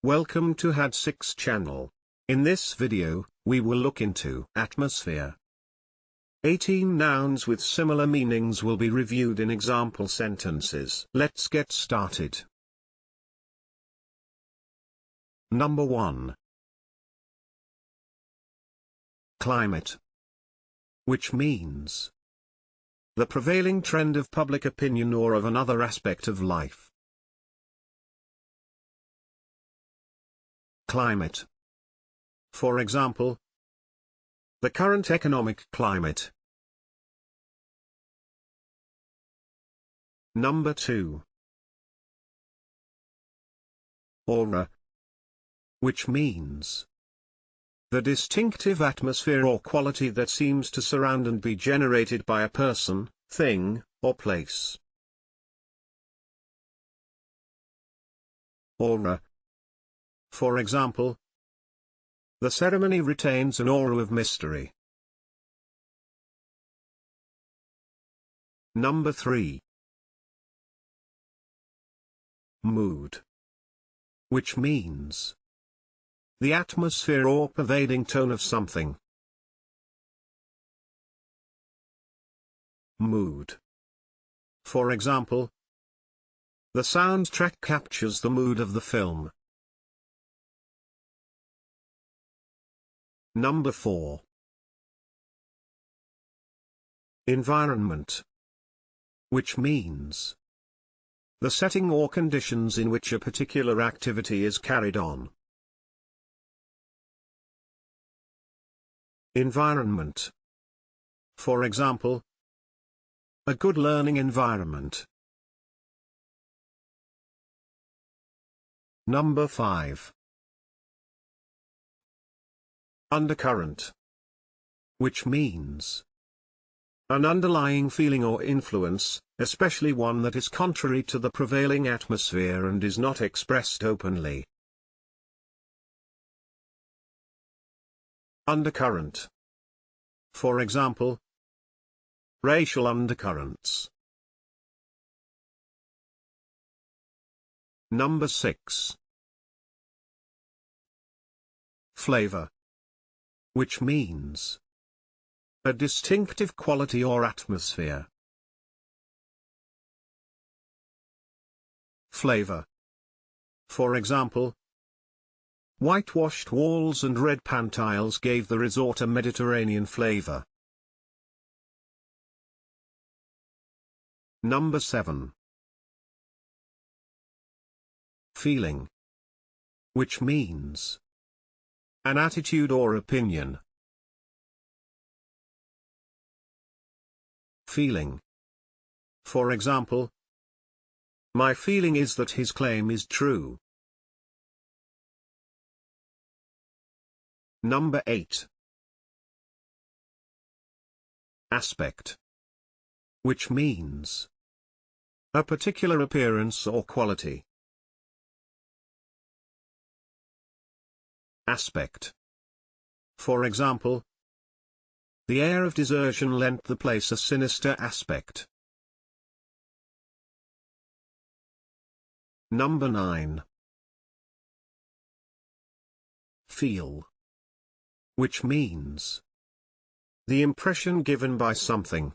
Welcome to had6 channel. In this video, we will look into atmosphere. 18 nouns with similar meanings will be reviewed in example sentences. Let's get started. Number 1. Climate. Which means the prevailing trend of public opinion or of another aspect of life. Climate. For example, the current economic climate. Number 2. Aura. Which means the distinctive atmosphere or quality that seems to surround and be generated by a person, thing, or place. Aura. For example, the ceremony retains an aura of mystery. Number 3. Mood. Which means the atmosphere or pervading tone of something. Mood. For example, the soundtrack captures the mood of the film. Number 4. Environment. Which means the setting or conditions in which a particular activity is carried on. Environment. For example, a good learning environment. Number 5. Undercurrent. Which means an underlying feeling or influence, especially one that is contrary to the prevailing atmosphere and is not expressed openly. Undercurrent. For example, racial undercurrents. Number 6. Flavor. Which means a distinctive quality or atmosphere. Flavor. For example, whitewashed walls and red pantiles gave the resort a Mediterranean flavor. Number 7. Feeling. Which means an attitude or opinion. Feeling. For example, my feeling is that his claim is true. Number 8. Aspect. Which means a particular appearance or quality. Aspect. For example, the air of desertion lent the place a sinister aspect. Number 9. Feel. Which means the impression given by something.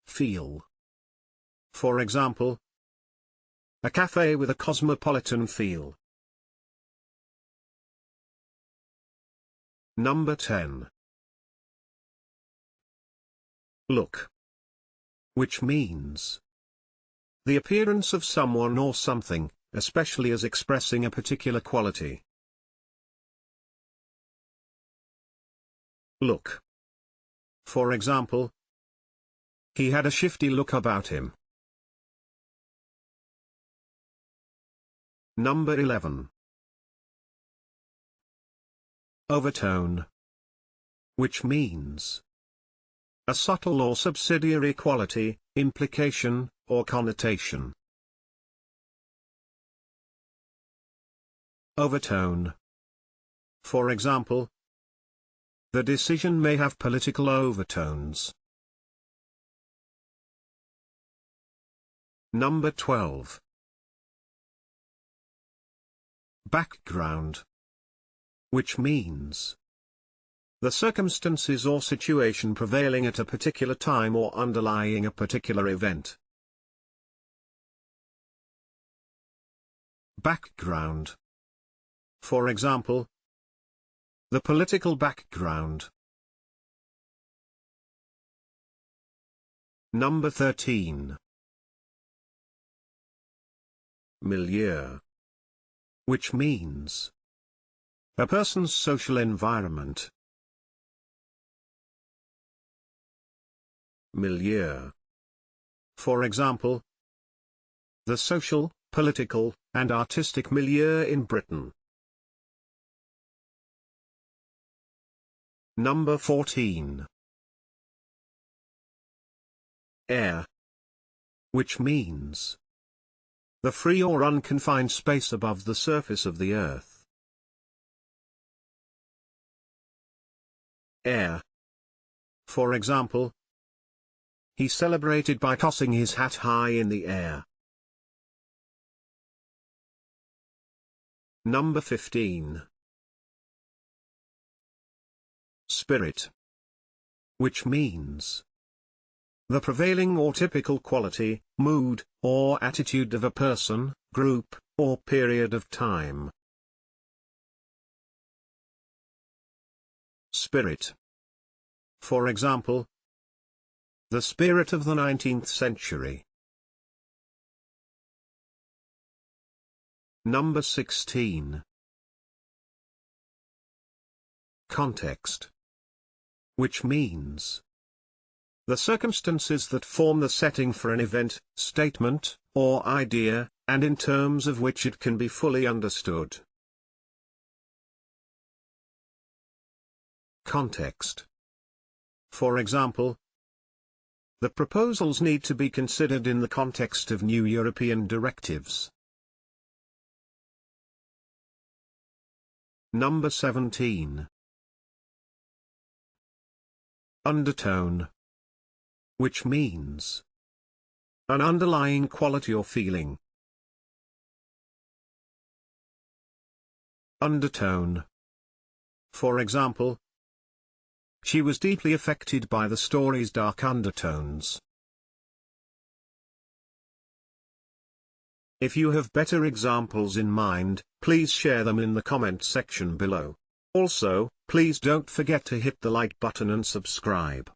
Feel. For example, a cafe with a cosmopolitan feel. Number 10. Look. Which means the appearance of someone or something, especially as expressing a particular quality. Look. For example, he had a shifty look about him. Number 11. Overtone. Which means a subtle or subsidiary quality, implication, or connotation. Overtone. For example, the decision may have political overtones. Number 12. Background. Which means the circumstances or situation prevailing at a particular time or underlying a particular event. Background. For example, the political background. Number 13. Milieu. Which means a person's social environment. Milieu. For example, the social, political, and artistic milieu in Britain. Number 14. Air. Which means the free or unconfined space above the surface of the earth. Air. For example, he celebrated by tossing his hat high in the air. Number 15. Spirit. Which means the prevailing or typical quality, mood, or attitude of a person, group, or period of time. Spirit. For example, the spirit of the 19th century. Number 16. Context. Which means the circumstances that form the setting for an event, statement, or idea, and in terms of which it can be fully understood. Context. For example, the proposals need to be considered in the context of new European directives. Number 17. Undertone. Which means an underlying quality or feeling. Undertone. For example, she was deeply affected by the story's dark undertones. If you have better examples in mind, please share them in the comment section below. Also, please don't forget to hit the like button and subscribe.